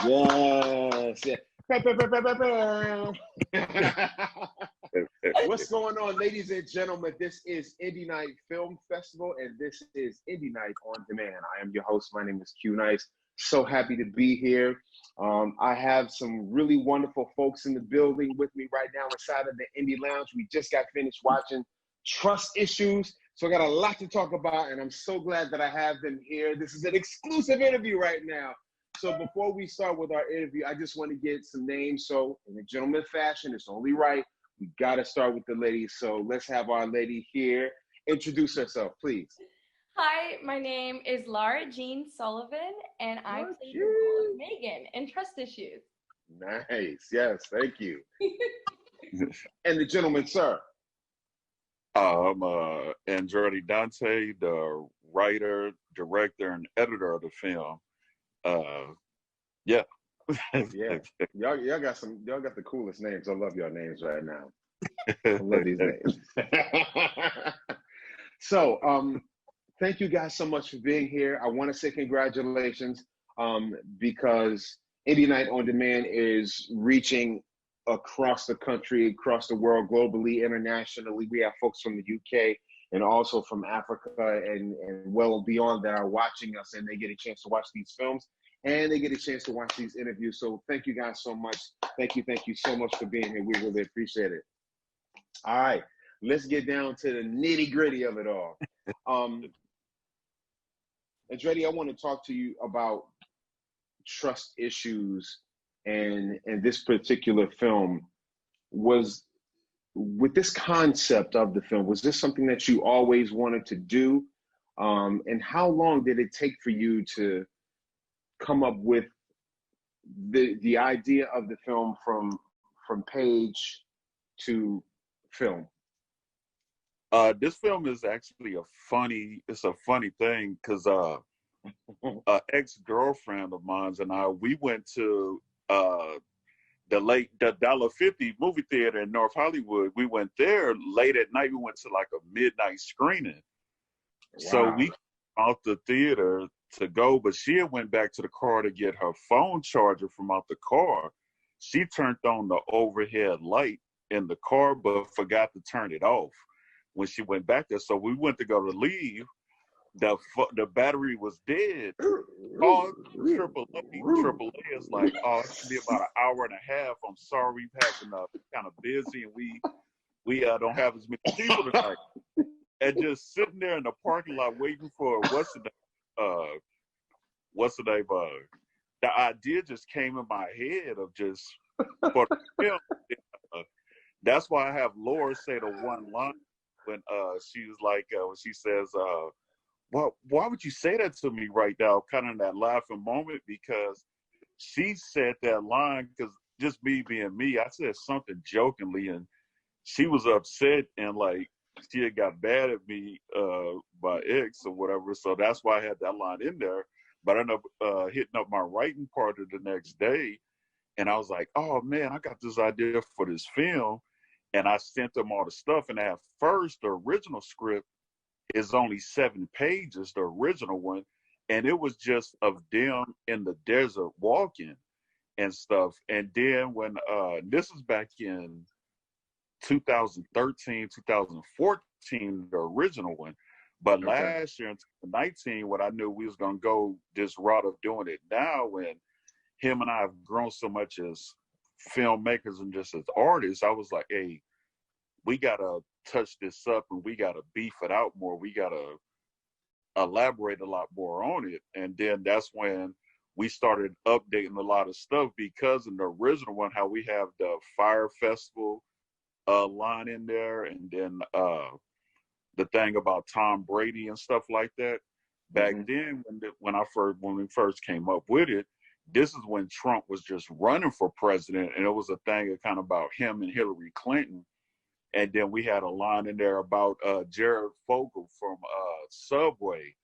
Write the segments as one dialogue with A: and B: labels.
A: Yes. Yeah. What's going on, ladies and gentlemen? This is Indie Night Film Festival, and this is Indie Night on Demand. I am your host. My name is Q Nice. So happy to be here. I have some really wonderful folks in the building with me right now inside of the Indie Lounge. We just got finished watching Trust Issues, so I got a lot to talk about, and I'm so glad that I have them here. This is an exclusive interview right now. So before we start with our interview, I just want to get some names. So in a gentleman fashion, it's only right. We got to start with the ladies. So let's have our lady here introduce herself, please.
B: Hi, my name is Lara Jean Sullivan, and I play the role of Megan in Trust Issues.
A: Nice. Yes, thank you. And the gentleman, sir.
C: I'm Andretti Dante, the writer, director, and editor of the film. Yeah.
A: Yeah. Y'all got the coolest names. I love y'all names right now. I love these names. So, thank you guys so much for being here. I want to say congratulations because Indie Night on Demand is reaching across the country, across the world, globally, internationally. We have folks from the UK and also from Africa and well beyond that are watching us, and they get a chance to watch these films and they get a chance to watch these interviews. So thank you guys so much. Thank you so much for being here. We really appreciate it. All right, let's get down to the nitty gritty of it all. Andretti, I want to talk to you about trust issues and this particular film. Was with this concept of the film, was this something that you always wanted to do? And how long did it take for you to come up with the idea of the film from page to film?
C: This film is actually a funny thing because an ex-girlfriend of mine and I, we went to the $1.50 movie theater in North Hollywood. We went there late at night. We went to like a midnight screening. Wow. So we out the theater to go, but she had went back to the car to get her phone charger from out the car. She turned on the overhead light in the car, but forgot to turn it off when she went back there. So we went to go to leave. The battery was dead. Oh, AAA is like, oh, it's gonna be about an hour and a half. I'm sorry, we've been kind of busy, and we don't have as many people tonight. And just sitting there in the parking lot waiting for what's the name? The idea just came in my head of just for the film. That's why I have Laura say the one line when she was like, when she says, why would you say that to me right now? Kind of in that laughing moment, because she said that line, because just me being me, I said something jokingly, and she was upset and like she had got bad at me by X or whatever. So that's why I had that line in there. But I ended up hitting up my writing part of the next day, and I was like, oh man, I got this idea for this film. And I sent them all the stuff. And at first, the original script is only 7 pages, the original one. And it was just of them in the desert walking and stuff. And then when, this is back in 2013, 2014, the original one. But last year in 2019, what I knew we was going to go this route of doing it now, when him and I have grown so much as filmmakers and just as artists, I was like, hey, we gotta touch this up and we gotta beef it out more. We gotta elaborate a lot more on it. And then that's when we started updating a lot of stuff, because in the original one, how we have the Fire Festival line in there, and then the thing about Tom Brady and stuff like that. Back then, when we first came up with it, this is when Trump was just running for president, and it was a thing kind of about him and Hillary Clinton. And then we had a line in there about Jared Fogle from Subway.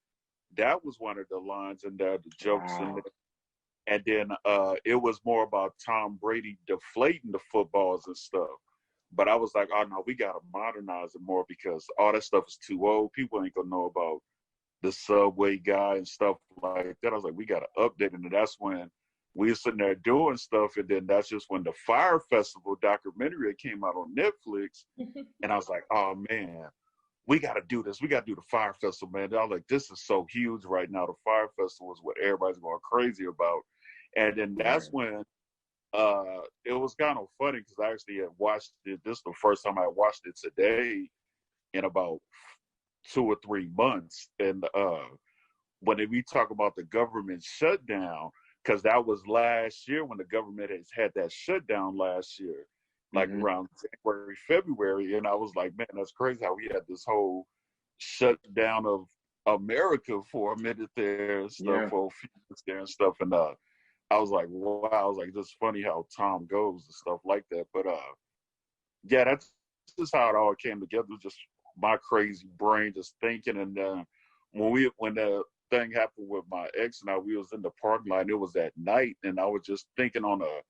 C: That was one of the lines in there, the jokes in there. And then it was more about Tom Brady deflating the footballs and stuff. But I was like, oh no, we gotta modernize it more, because all that stuff is too old. People ain't gonna know about the Subway guy and stuff like that. I was like, we gotta update it. And that's when we were sitting there doing stuff, and then that's just when the Fire Festival documentary came out on Netflix, and I was like, oh man, we got to do this. We got to do the Fire Festival, man. And I was like, this is so huge right now. The Fire Festival is what everybody's going crazy about. And then that's when it was kind of funny because I actually had watched it. This is the first time I watched it today in about 2 or 3 months. And when we talk about the government shutdown, because that was last year when the government has had that shutdown last year, like around January, February. And I was like, man, that's crazy how we had this whole shutdown of America for a minute there and stuff, for a few minutes there and stuff. And I was like, wow, I was like, it's funny how time goes and stuff like that. But yeah, that's just how it all came together. Just my crazy brain just thinking. And when the thing happened with my ex and I, we was in the parking lot, and it was at night, and I was just thinking on a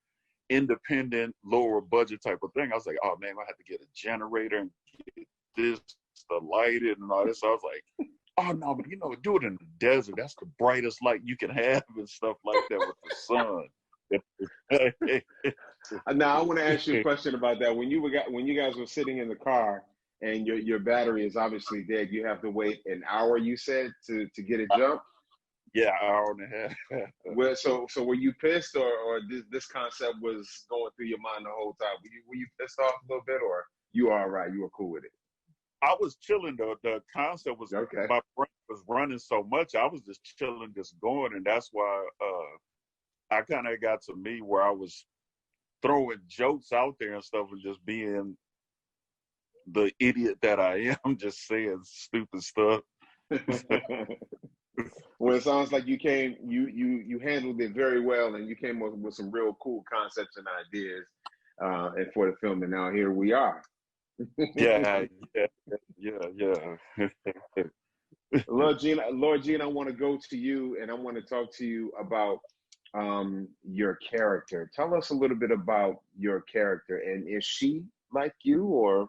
C: independent, lower budget type of thing. I was like, oh man, I have to get a generator and get this, the lighted and all this. So I was like, oh no, but do it in the desert. That's the brightest light you can have and stuff like that with the sun.
A: Now I want to ask you a question about that. When you guys were sitting in the car and your battery is obviously dead, you have to wait an hour, you said, to get it jump?
C: Yeah, an hour and a half.
A: Well, so were you pissed, or this concept was going through your mind the whole time? Were you pissed off a little bit, or you were all right? You were cool with it?
C: I was chilling. The concept was
A: okay.
C: My brain was running so much. I was just chilling, just going, and that's why I kind of got to me where I was throwing jokes out there and stuff, and just being the idiot that I am, just saying stupid stuff.
A: Well, it sounds like you handled it very well, and you came up with some real cool concepts and ideas, and for the film, and now here we are.
C: yeah.
A: Lord Jean, I want to go to you, and I want to talk to you about your character. Tell us a little bit about your character, and is she like you, or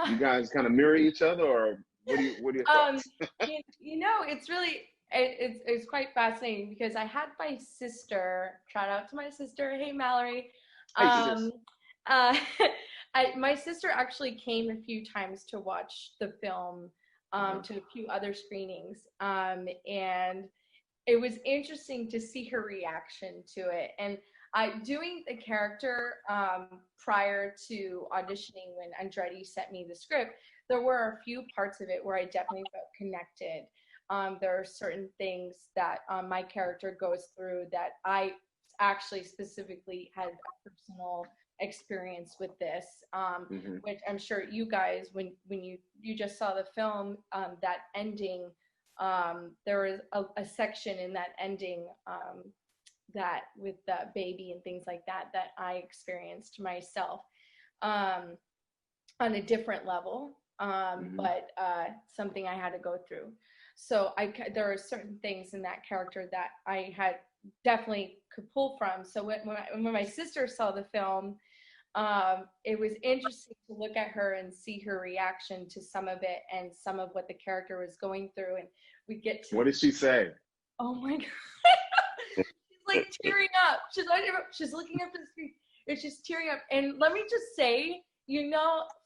A: you guys kind of mirror each other, or what are your thoughts?
B: It's really it's quite fascinating because I had my sister. Shout out to my sister. Hey, Mallory.
A: Hey,
B: My sister actually came a few times to watch the film, to a few other screenings, and it was interesting to see her reaction to it. And doing the character prior to auditioning, when Andretti sent me the script, there were a few parts of it where I definitely felt connected. There are certain things that my character goes through that I actually specifically had a personal experience with this, which I'm sure you guys, when you just saw the film, that ending, there was a section in that ending that with the baby and things like that I experienced myself on a different level, but something I had to go through. So there are certain things in that character that I had definitely could pull from. So when my sister saw the film, it was interesting to look at her and see her reaction to some of it and some of what the character was going through. And we get to—
A: What did she say?
B: Oh my God. She's like tearing up. She's looking up at the screen and she's tearing up. And let me just say,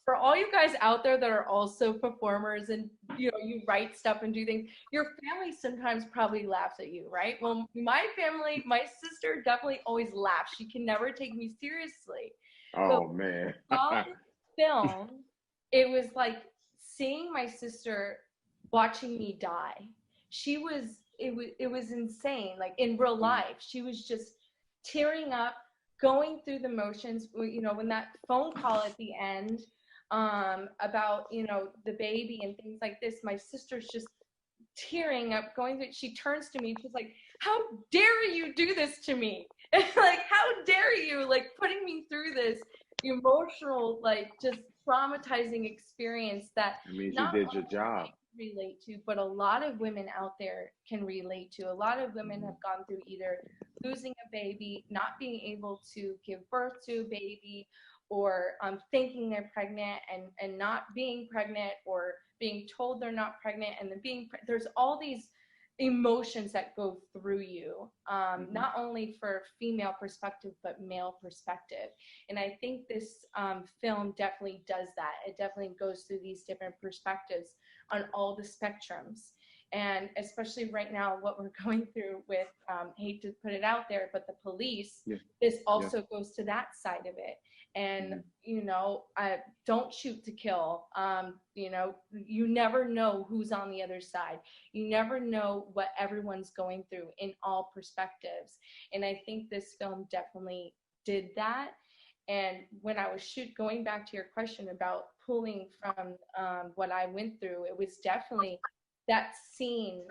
B: for all you guys out there that are also performers and, you write stuff and do things, your family sometimes probably laughs at you, right? Well, my family, my sister definitely always laughs. She can never take me seriously.
A: Oh, man.
B: On the film, it was like seeing my sister watching me die. It was insane. Like in real life, she was just tearing up, going through the motions. When that phone call at the end, about, the baby and things like this, my sister's just tearing up, going through. She turns to me, she's like, how dare you do this to me? Like, how dare you, like, putting me through this emotional, like, just traumatizing experience that
A: means you did your job.
B: Relate to, but a lot of women out there can relate to. A lot of women have gone through either losing a baby, not being able to give birth to a baby, or thinking they're pregnant and not being pregnant, or being told they're not pregnant and then there's all these emotions that go through you, not only for female perspective but male perspective. And I think this film definitely does that. It definitely goes through these different perspectives on all the spectrums. And especially right now, what we're going through with, hate to put it out there, but the police, this also goes to that side of it. And, you know, don't shoot to kill. You know, you never know who's on the other side. You never know what everyone's going through in all perspectives. And I think this film definitely did that. And when I was going back to your question about pulling from what I went through, it was definitely that scene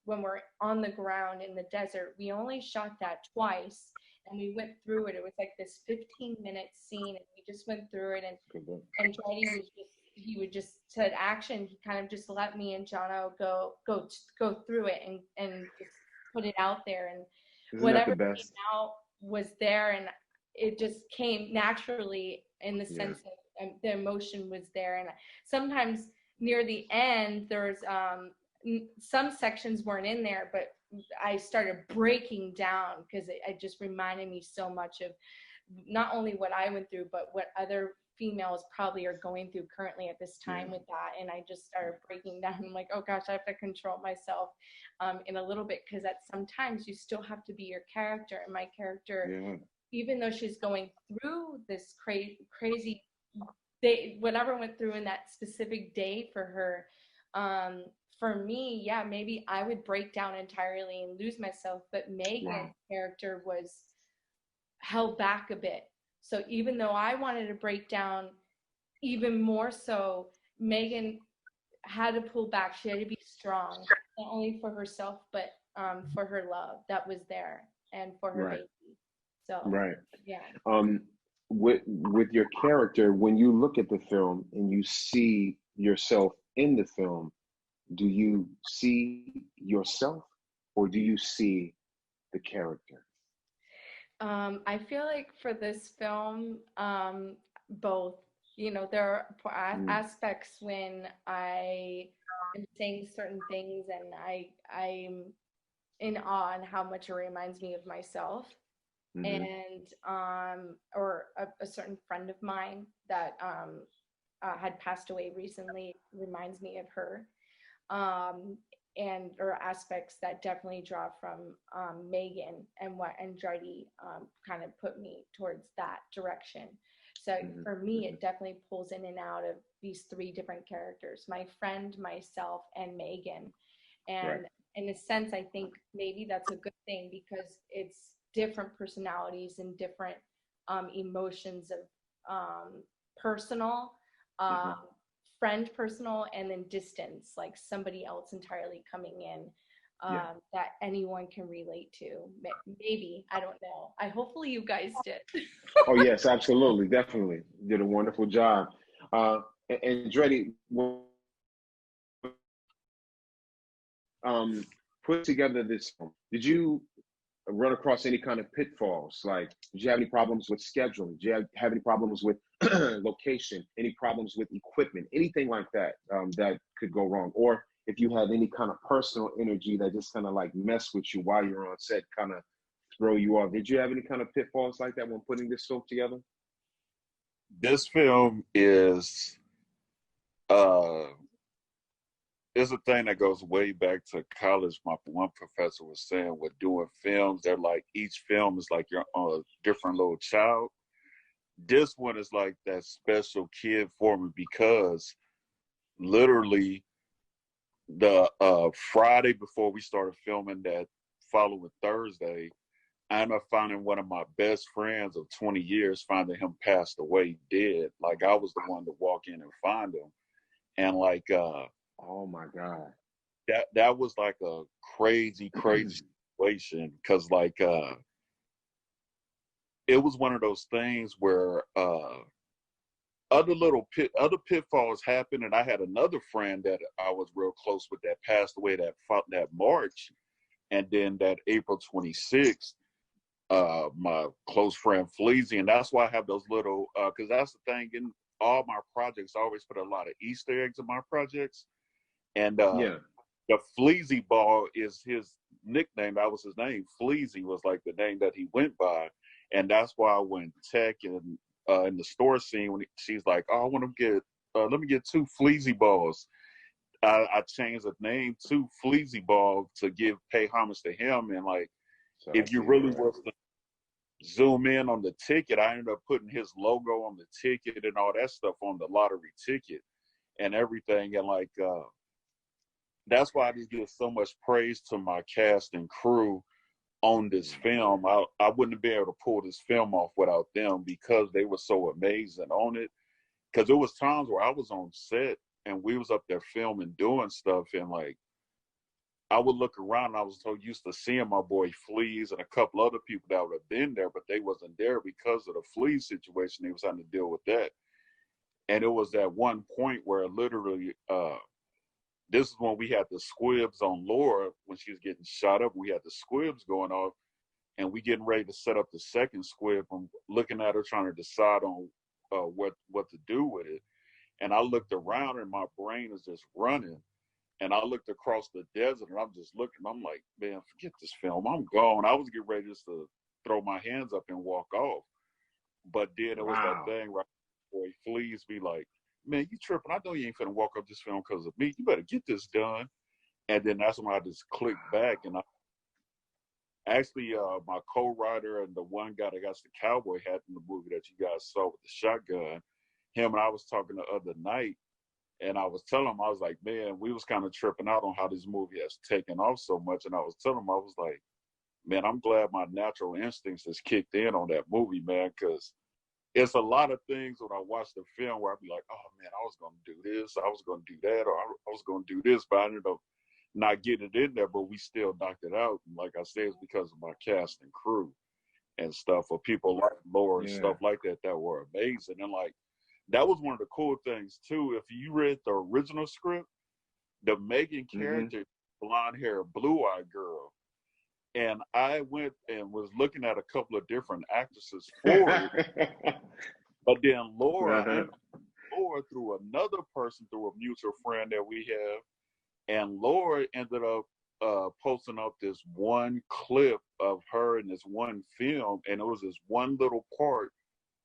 B: when we're on the ground in the desert. We only shot that twice, and we went through it. It was like this 15-minute scene, and we just went through it. And Andretti was he would just said action. He kind of just let me and Jono go through it and just put it out there. And
A: Isn't
B: whatever
A: that the best?
B: came out was there, and it just came naturally in the sense of the emotion was there. And sometimes near the end, there's some sections weren't in there, but I started breaking down because it just reminded me so much of not only what I went through, but what other females probably are going through currently at this time with that. And I just started breaking down. I'm like, oh gosh, I have to control myself in a little bit, because that sometimes you still have to be your character. And my character, even though she's going through this crazy day, whatever went through in that specific day for her, for me, maybe I would break down entirely and lose myself, but Megan's character was held back a bit. So even though I wanted to break down even more so, Megan had to pull back. She had to be strong, not only for herself, but for her love that was there, and for her baby. So
A: with your character, when you look at the film and you see yourself in the film, do you see yourself or do you see the character?
B: I feel like for this film, both. You know, there are aspects when I am saying certain things and I'm in awe on how much it reminds me of myself. And or a certain friend of mine that had passed away recently reminds me of her. And or aspects that definitely draw from Megan and what Andretti kind of put me towards that direction. So for me, it definitely pulls in and out of these three different characters: my friend, myself, and Megan. And in a sense, I think maybe that's a good thing, because it's different personalities and different emotions of personal, friend, personal, and then distance, like somebody else entirely coming in that anyone can relate to. Maybe, I don't know. Hopefully you guys did.
A: Oh yes, absolutely, definitely. You did a wonderful job. And Andretti, put together this film, did you run across any kind of pitfalls? Like, did you have any problems with scheduling? Did you have any problems with location? Any problems with equipment? Anything like that that could go wrong? Or if you had any kind of personal energy that just kind of like mess with you while you're on set, kind of throw you off? Did you have any kind of pitfalls like that when putting this film together?
C: This film is a thing that goes way back to college. My one professor was saying, with doing films, they're like, each film is like your different little child. This one is like that special kid for me, because literally the Friday before we started filming, that following Thursday, I ended up finding one of my best friends of 20 years, finding him passed away dead. Like, I was the one to walk in and find him. And like,
A: oh my God.
C: That was like a crazy situation, because like it was one of those things where other pitfalls happened, and I had another friend that I was real close with that passed away that March, and then that April 26th, my close friend Fleazy. And that's why I have those little because that's the thing, in all my projects I always put a lot of Easter eggs in my projects. And the Fleazy Ball is his nickname. That was his name. Fleazy was like the name that he went by. And that's why when Tech and in the store scene, when she's like, "Oh, I want to get, let me get 2 Fleazy Balls." I changed the name to Fleazy Ball to pay homage to him. And like,
A: So
C: if you really was to zoom in on the ticket, I ended up putting his logo on the ticket and all that stuff on the lottery ticket and everything. And like, that's why I just give so much praise to my cast and crew on this film. I wouldn't have been able to pull this film off without them because they were so amazing on it. Because there was times where I was on set and we was up there filming, doing stuff, and like I would look around and I was so used to seeing my boy Fleas and a couple other people that would have been there, but they wasn't there because of the Fleas situation. They was having to deal with that. And it was at one point where literally this is when we had the squibs on Laura when she was getting shot up. We had the squibs going off, and we getting ready to set up the second squib. I'm looking at her trying to decide on what to do with it. And I looked around and my brain is just running. And I looked across the desert and I'm just looking. I'm like, man, forget this film. I'm gone. I was getting ready just to throw my hands up and walk off. But then it was that thing right before he flees, be like, man, you tripping. I know you ain't finna walk up this film because of me. You better get this done. And then that's when I just clicked back. And I actually, my co-writer and the one guy that got the cowboy hat in the movie that you guys saw with the shotgun, him and I was talking the other night. And I was telling him, I was like, man, we was kind of tripping out on how this movie has taken off so much. And I was telling him, I was like, man, I'm glad my natural instincts has kicked in on that movie, man, because it's a lot of things when I watch the film where I'd be like, oh, man, I was going to do this, I was going to do that, or I was going to do this, but I ended up not getting it in there, but we still knocked it out. And like I said, it's because of my cast and crew and stuff, or people like Laura and stuff like that that were amazing. And like, that was one of the cool things too. If you read the original script, the Megan character, blonde hair, blue eyed girl. And I went and was looking at a couple of different actresses for it. But then Laura through another person, through a mutual friend that we have. And Laura ended up posting up this one clip of her in this one film. And it was this one little part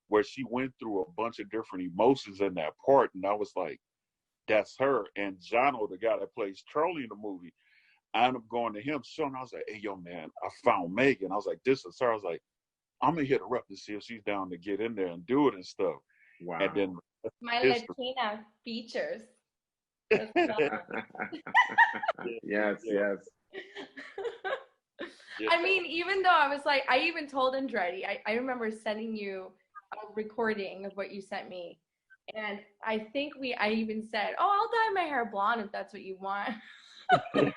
C: where she went through a bunch of different emotions in that part. And I was like, that's her. And Jono, the guy that plays Charlie in the movie, I ended up going to him, showing. I was like, hey, yo, man, I found Megan. I was like, this is her. I was like, I'm going to hit her up to see if she's down to get in there and do it and stuff.
A: Wow.
C: And then
B: my Latina features.
A: Yes.
B: I mean, even though I was like, I even told Andretti, I remember sending you a recording of what you sent me. And I think I even said, oh, I'll dye my hair blonde if that's what you want. And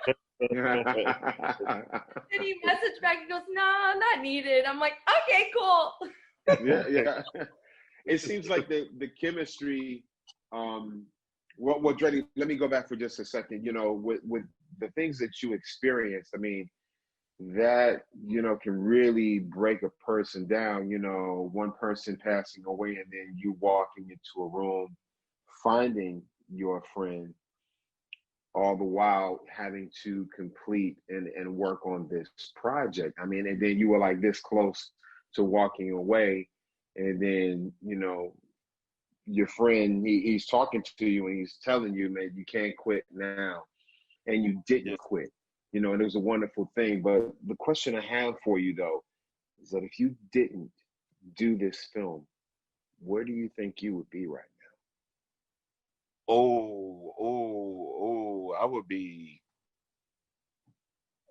B: he messaged back, he goes, no, not needed. I'm like, okay, cool.
A: Yeah. It seems like the chemistry, well, Andretti, let me go back for just a second. You know, with the things that you experienced, I mean, that, you know, can really break a person down. You know, one person passing away and then you walking into a room, finding your friend, all the while having to complete and work on this project. I mean, and then you were like this close to walking away, and then, you know, your friend, he's talking to you and he's telling you, man, you can't quit now. And you didn't quit, you know, and it was a wonderful thing. But the question I have for you, though, is that if you didn't do this film, where do you think you would be right now?
C: I would be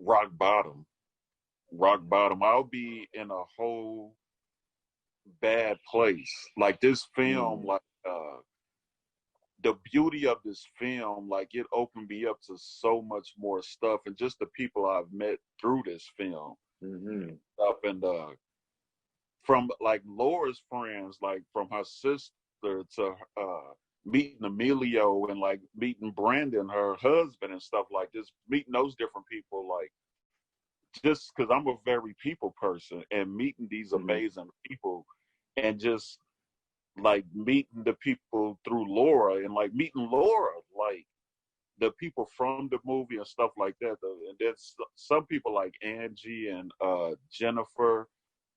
C: rock bottom. I'll be in a whole bad place. Like this film, like the beauty of this film, like it opened me up to so much more stuff, and just the people I've met through this film. Stuff, and from like Laura's friends, like from her sister to meeting Emilio and like meeting Brandon, her husband, and stuff like this, meeting those different people, like just because I'm a very people person, and meeting these amazing people, and just like meeting the people through Laura, and like meeting Laura, like the people from the movie and stuff like that. And there's some people like Angie and Jennifer,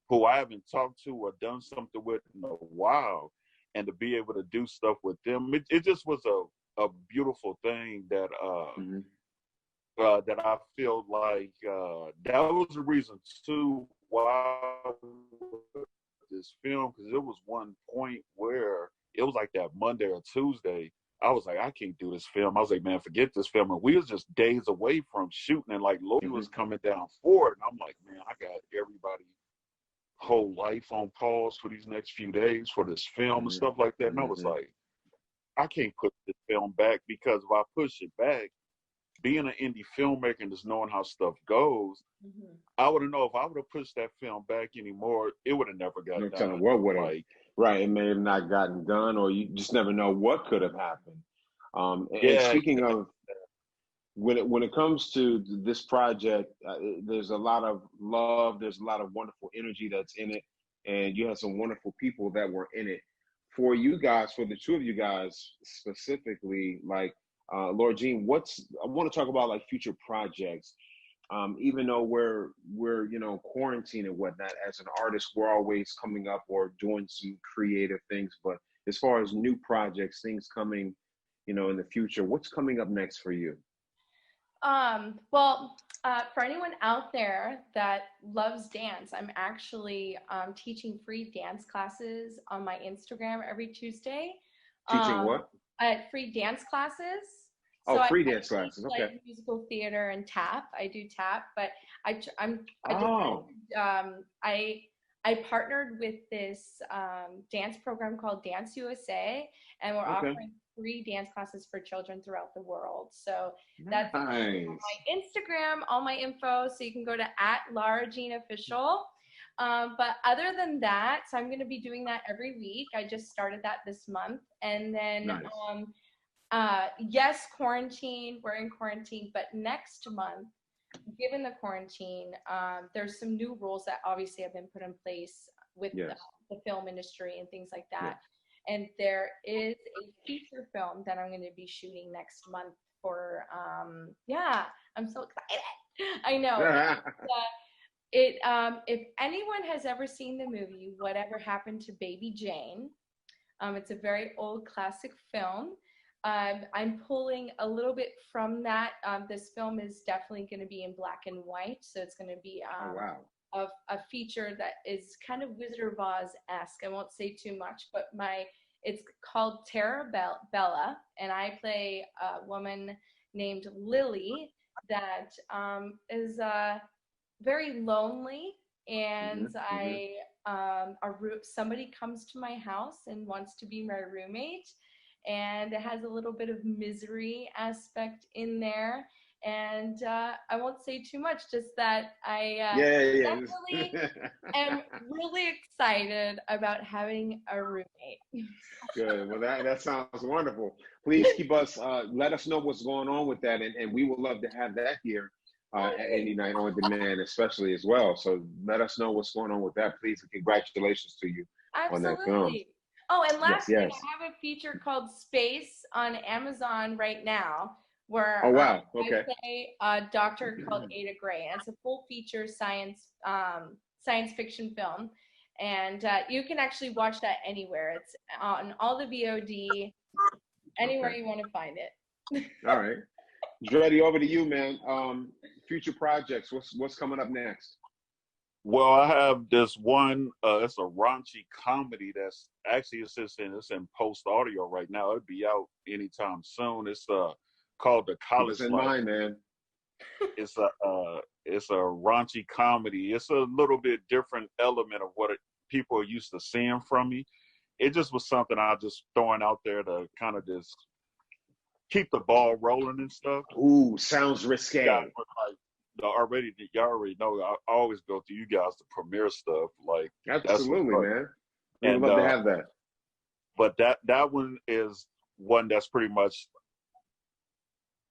C: who I haven't talked to or done something with in a while, and to be able to do stuff with them, it just was a beautiful thing that that I feel like that was the reason too why this film, because it was one point where it was like that Monday or Tuesday. I was like, I can't do this film. I was like, man, forget this film. And we was just days away from shooting, and like Lloyd was coming down for it. And I'm like, man, I got everybody whole life on pause for these next few days for this film and stuff like that. And I was like, I can't put this film back, because if I push it back, being an indie filmmaker and just knowing how stuff goes, I wouldn't know if I would have pushed that film back anymore, it would have never gotten done.
A: What would have, right, it may have not gotten done, or you just never know what could have happened. And speaking of, when it comes to this project, there's a lot of love, there's a lot of wonderful energy that's in it, and you have some wonderful people that were in it. For you guys, for the two of you guys specifically, like Lara Jean, I want to talk about like future projects. Even though we're quarantined and whatnot, as an artist, we're always coming up or doing some creative things. But as far as new projects, things coming, in the future, what's coming up next for you?
B: Well, for anyone out there that loves dance, I'm actually teaching free dance classes on my Instagram every Tuesday.
A: Teaching what?
B: Free dance classes.
A: Oh,
B: so
A: free dance classes. Okay.
B: Like musical theater and tap. I do tap, but I partnered with this dance program called Dance USA, and we're offering free dance classes for children throughout the world. So that's on my Instagram, all my info. So you can go to @Lara Jean Official. But other than that, so I'm going to be doing that every week. I just started that this month, and then yes, quarantine. We're in quarantine, but next month, given the quarantine, there's some new rules that obviously have been put in place with the film industry and things like that. And there is a feature film that I'm going to be shooting next month for, I'm so excited. I know. If anyone has ever seen the movie, Whatever Happened to Baby Jane, it's a very old classic film. I'm pulling a little bit from that. This film is definitely going to be in black and white, so it's going to be a feature that is kind of Wizard of Oz-esque. I won't say too much, but it's called Terra Bella, and I play a woman named Lily that is very lonely, and somebody comes to my house and wants to be my roommate, and it has a little bit of misery aspect in there. And I won't say too much, just that I definitely am really excited about having a roommate.
A: Good. Well, that sounds wonderful. Please keep us, let us know what's going on with that, and we would love to have that here at Indie Night on Demand, especially as well. So let us know what's going on with that, please, and congratulations to you on that film.
B: Oh, and last thing, I have a feature called Space on Amazon right now, where I play a doctor called Ada Gray, and it's a full feature science fiction film, and you can actually watch that anywhere. It's on all the VOD, anywhere you want to find it.
A: All right, Andretti, over to you, man. Future projects. What's coming up next?
C: Well, I have this one. It's a raunchy comedy that's actually it's in post audio right now. It'll be out anytime soon. It's called The College Life.
A: Mine, man.
C: It's a raunchy comedy. It's a little bit different element of what people are used to seeing from me. It just was something I just throwing out there to kind of just keep the ball rolling and stuff.
A: Ooh, sounds risque.
C: Y'all already know I always go through you guys to premiere stuff. Like
A: absolutely, man. We'd love to have that.
C: But that one is one that's pretty much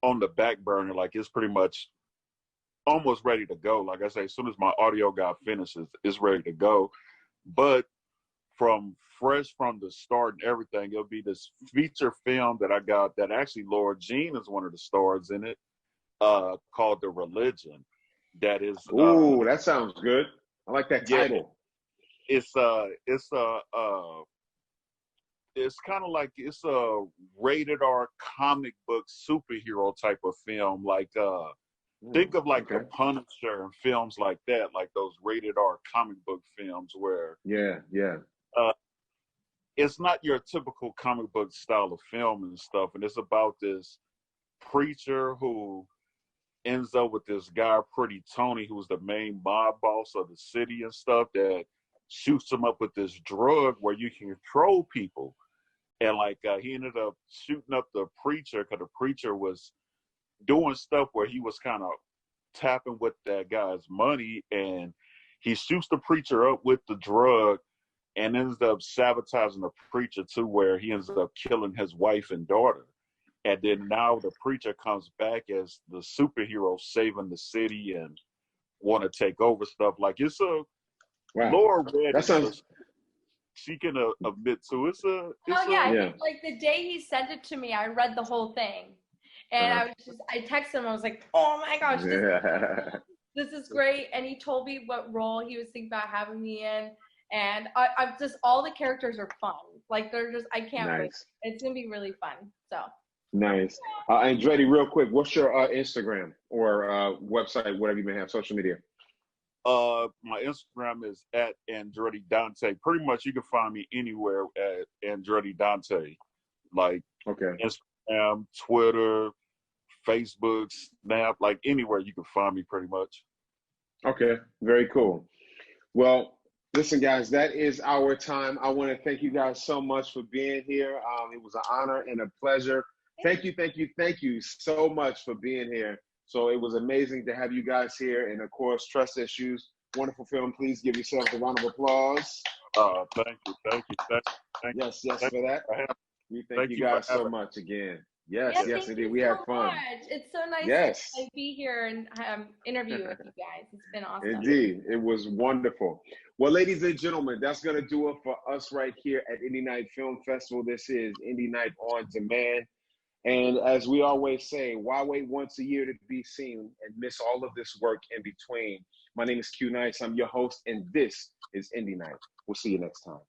C: on the back burner. Like it's pretty much almost ready to go. Like I say, as soon as my audio guy finishes, it's ready to go. But from fresh from the start and everything. It'll be this feature film that I got that actually Lara Jean is one of the stars in it, called The Religion. That is
A: Ooh, that sounds good. I like that
C: yeah,
A: title.
C: it's kind of like it's a rated R comic book superhero type of film. Like think of like The Punisher and films like that, like those rated R comic book films where uh, it's not your typical comic book style of film and stuff. And it's about this preacher who ends up with this guy, Pretty Tony, who's the main mob boss of the city and stuff, that shoots him up with this drug where you can control people. And like he ended up shooting up the preacher because the preacher was doing stuff where he was kind of tapping with that guy's money, and he shoots the preacher up with the drug and ends up sabotaging the preacher too, where he ends up killing his wife and daughter. And then now the preacher comes back as the superhero saving the city and want to take over stuff. Like it's a Laura Red.
A: That sounds.
C: She can admit to it's a.
B: I think like the day he sent it to me, I read the whole thing, and I texted him. I was like, "Oh my gosh, this is great!" And he told me what role he was thinking about having me in, and I'm just all the characters are fun. Like they're just I can't wait. It's gonna be really fun. So.
A: Nice. Andretti, real quick, what's your Instagram or website, whatever you may have, social media?
C: My Instagram is at Andretti Dante. Pretty much you can find me anywhere at Andretti Dante. Like Instagram, Twitter, Facebook, Snap, like anywhere you can find me pretty much.
A: Okay, very cool. Well, listen, guys, that is our time. I want to thank you guys so much for being here. It was an honor and a pleasure. Thank you so much for being here. So it was amazing to have you guys here. And of course, Trust Issues, wonderful film. Please give yourself a round of applause.
C: Thank you.
A: Yes, for that. We thank you guys so much again. Yes, indeed. We had fun.
B: It's so nice to be here and interview with you guys. It's been awesome.
A: Indeed. It was wonderful. Well, ladies and gentlemen, that's going to do it for us right here at Indie Night Film Festival. This is Indie Night on Demand. And as we always say, why wait once a year to be seen and miss all of this work in between? My name is Q Nice. I'm your host, and this is Indie Night. We'll see you next time.